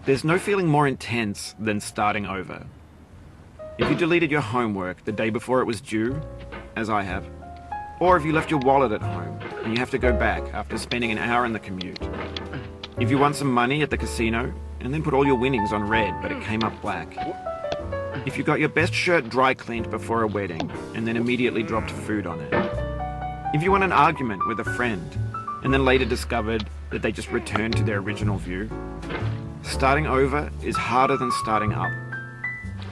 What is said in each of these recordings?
There's no feeling more intense than starting over. If you deleted your homework the day before it was due, as I have, or if you left your wallet at home and you have to go back after spending an hour in the commute. If you won some money at the casino and then put all your winnings on red but it came up black. If you got your best shirt dry cleaned before a wedding and then immediately dropped food on it. If you won an argument with a friend and then later discovered that they just returned to their original view. Starting over is harder than starting up.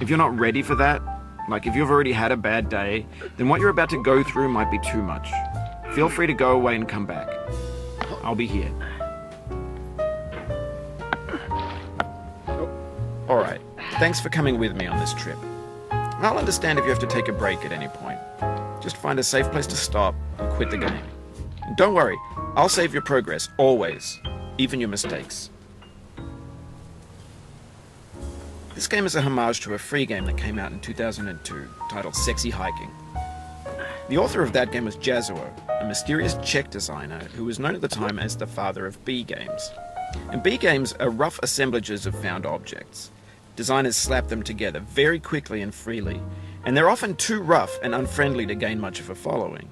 If you're not ready for that, like if you've already had a bad day, then what you're about to go through might be too much. Feel free to go away and come back. I'll be here. Alright, thanks for coming with me on this trip. I'll understand if you have to take a break at any point. Just find a safe place to stop and quit the game. And don't worry, I'll save your progress, always, even your mistakes. This game is a homage to a free game that came out in 2002, titled Sexy Hiking. The author of that game was Jazzuo, a mysterious Czech designer who was known at the time as the father of B games. And B games are rough assemblages of found objects. Designers slap them together very quickly and freely, and they're often too rough and unfriendly to gain much of a following.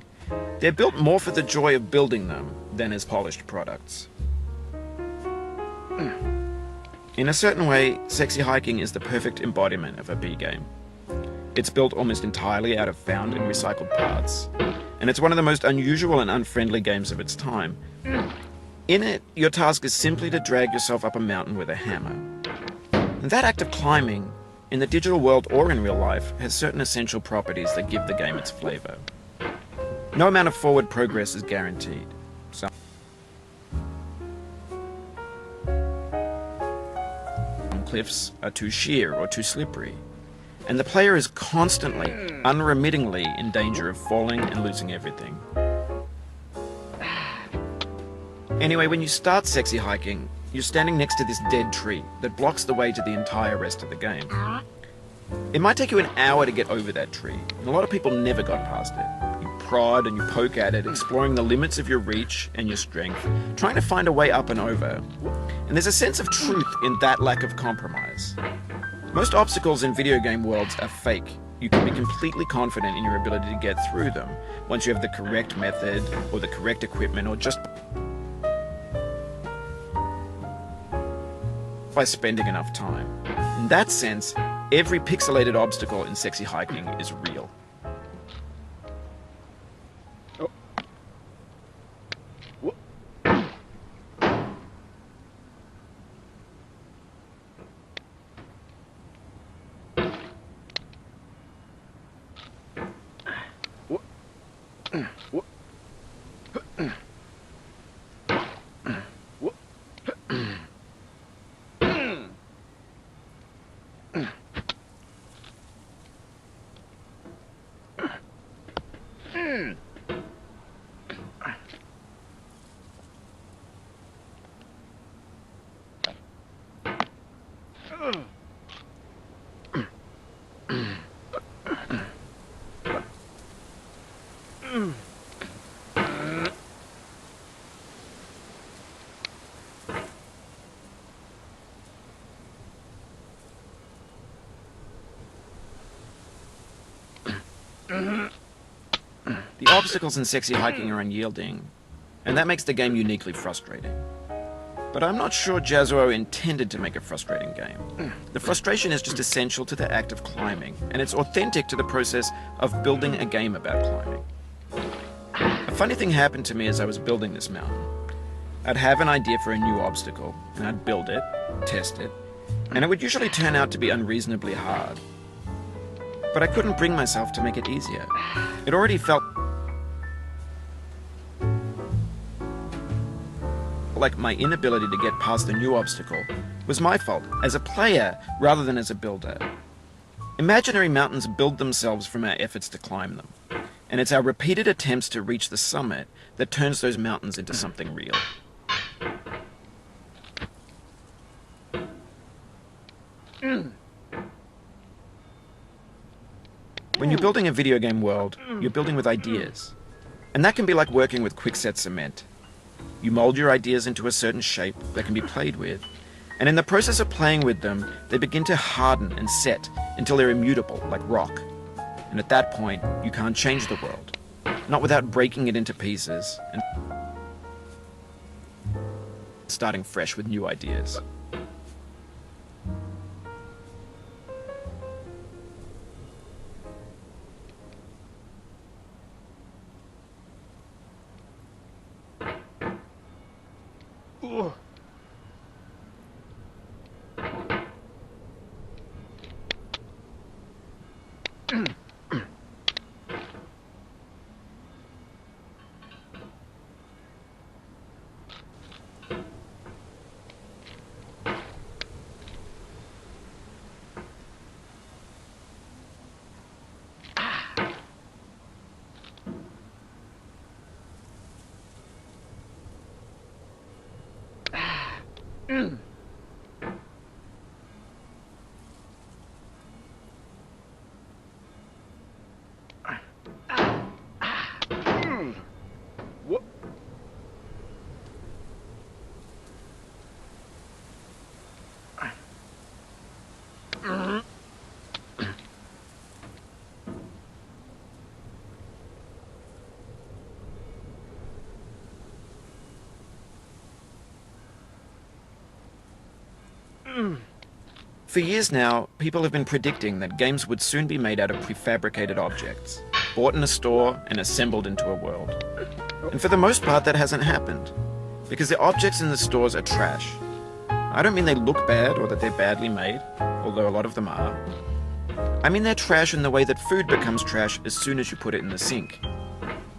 They're built more for the joy of building them than as polished products. In a certain way, Sexy Hiking is the perfect embodiment of a B game. It's built almost entirely out of found and recycled parts, and it's one of the most unusual and unfriendly games of its time. In it, your task is simply to drag yourself up a mountain with a hammer. And that act of climbing, in the digital world or in real life, has certain essential properties that give the game its flavor. No amount of forward progress is guaranteed. Some cliffs are too sheer or too slippery, and the player is constantly, unremittingly in danger of falling and losing everything. Anyway, when you start Sexy Hiking, you're standing next to this dead tree that blocks the way to the entire rest of the game. It might take you an hour to get over that tree, and a lot of people never got past it. You prod and you poke at it, exploring the limits of your reach and your strength, trying to find a way up and over. And there's a sense of truth in that lack of compromise. Most obstacles in video game worlds are fake. You can be completely confident in your ability to get through them once you have the correct method or the correct equipment or just by spending enough time. In that sense, every pixelated obstacle in Sexy Hiking is real. The obstacles in Sexy Hiking are unyielding, and that makes the game uniquely frustrating. But I'm not sure Jazzuo intended to make a frustrating game. The frustration is just essential to the act of climbing, and it's authentic to the process of building a game about climbing. A funny thing happened to me as I was building this mountain. I'd have an idea for a new obstacle, and I'd build it, test it, and it would usually turn out to be unreasonably hard. But I couldn't bring myself to make it easier. It already felt like my inability to get past the new obstacle was my fault as a player rather than as a builder. Imaginary mountains build themselves from our efforts to climb them, and it's our repeated attempts to reach the summit that turns those mountains into something real. When you're building a video game world, you're building with ideas. And that can be like working with quickset cement. You mold your ideas into a certain shape that can be played with, and in the process of playing with them, they begin to harden and set until they're immutable, like rock. And at that point, you can't change the world, not without breaking it into pieces and starting fresh with new ideas. For years now, people have been predicting that games would soon be made out of prefabricated objects, bought in a store and assembled into a world. And for the most part, that hasn't happened, because the objects in the stores are trash. I don't mean they look bad or that they're badly made, although a lot of them are. I mean they're trash in the way that food becomes trash as soon as you put it in the sink.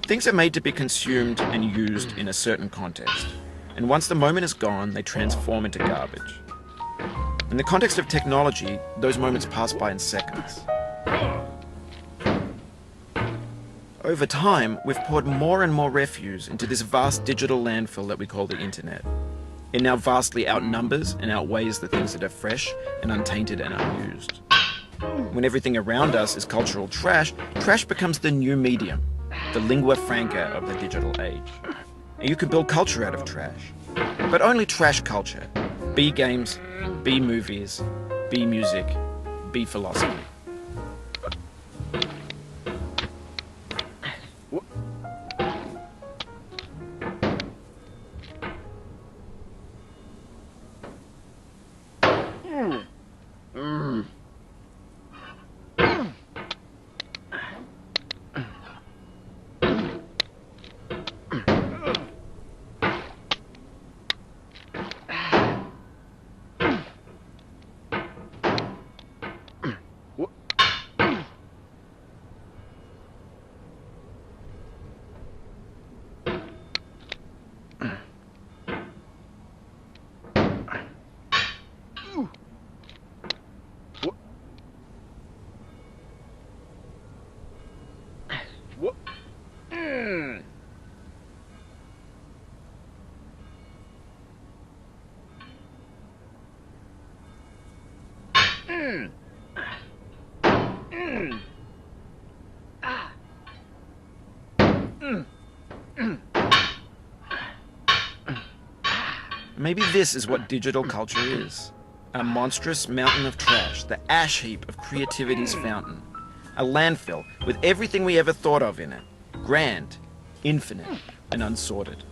Things are made to be consumed and used in a certain context, and once the moment is gone, they transform into garbage. In the context of technology, those moments pass by in seconds. Over time, we've poured more and more refuse into this vast digital landfill that we call the internet. It now vastly outnumbers and outweighs the things that are fresh and untainted and unused. When everything around us is cultural trash, trash becomes the new medium, the lingua franca of the digital age. And you can build culture out of trash, but only trash culture. B games, B movies, B music, B philosophy. Maybe this is what digital culture is. A monstrous mountain of trash, the ash heap of creativity's fountain. A landfill with everything we ever thought of in it. Grand, infinite, and unsorted.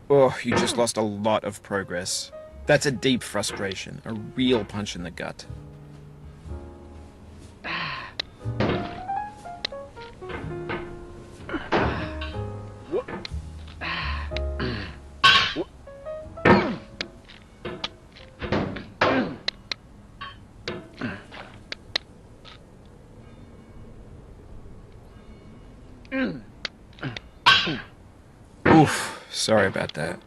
Oh, you just lost a lot of progress. That's a deep frustration, a real punch in the gut. Sorry about that.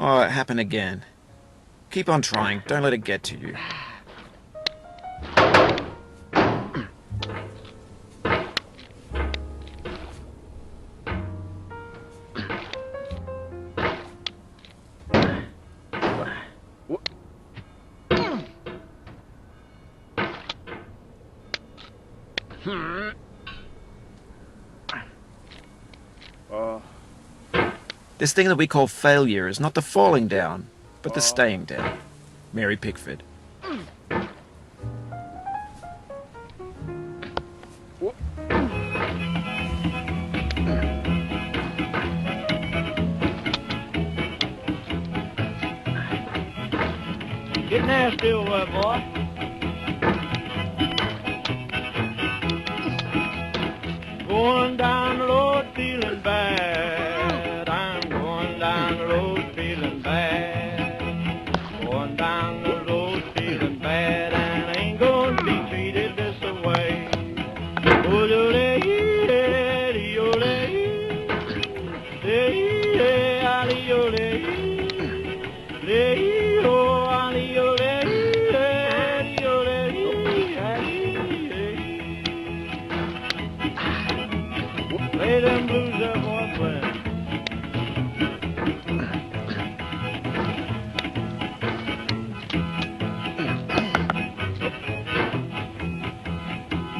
Oh, it happened again. Keep on trying. Don't let it get to you. This thing that we call failure is not the falling down, but the staying down. Mary Pickford. Get nasty over, boy. Going down the road feeling bad. I'm going down the road feeling bad. Going down the road feeling bad, and I ain't gonna be treated this way. Lay them blues up, boy, play.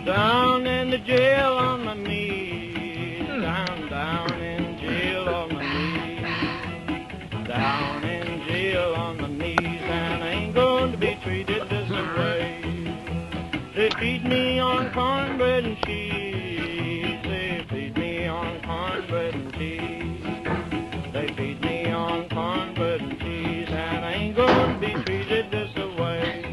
Down in the jail on my knees. Down in jail on my knees. Down in jail on my knees, and I ain't going to be treated this way. They feed me on cornbread and cheese. They feed me on cornbread and cheese. They feed me on cornbread and cheese, and I ain't going to be treated this way.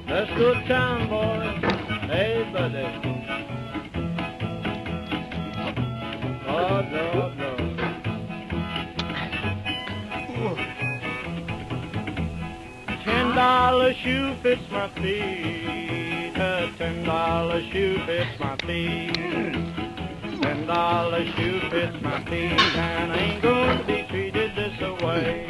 That's good time, boys. Hey, buddy. Lord, Lord, Lord. $10 shoe fits my feet. A $10 shoe fits my feet. $10 shoe fits my feet, and I ain't going to be treated this way.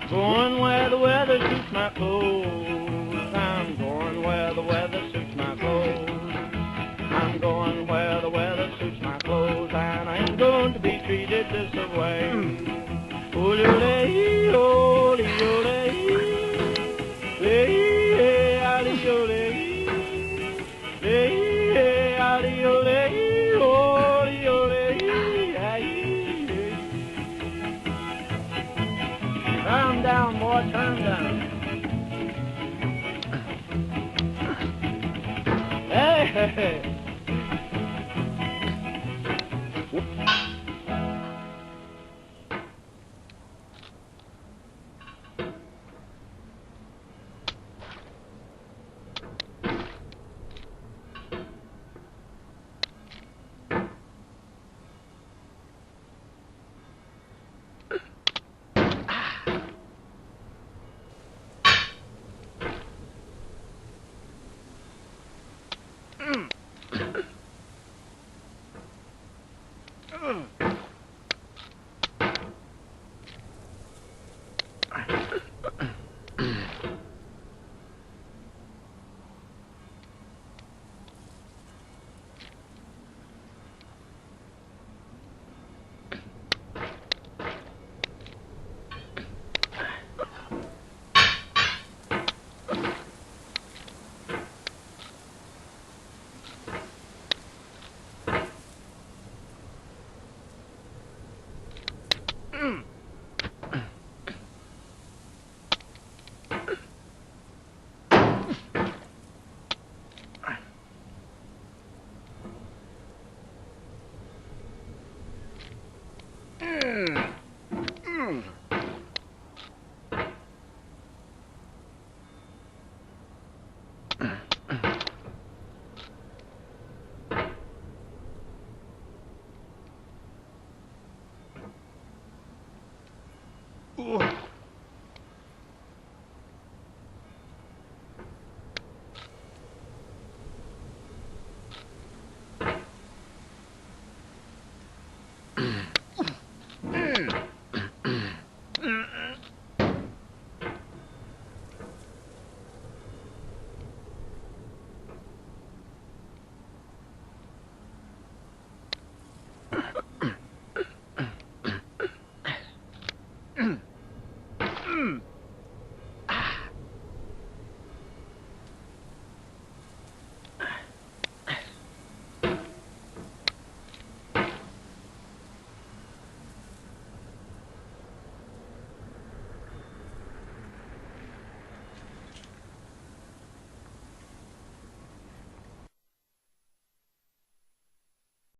Going where the weather suits my clothes. I'm going where the weather suits my clothes. I'm going where the weather suits my clothes, and I ain't going to be treated this way. Turn down, boy, turn down. Hey, hey, hey.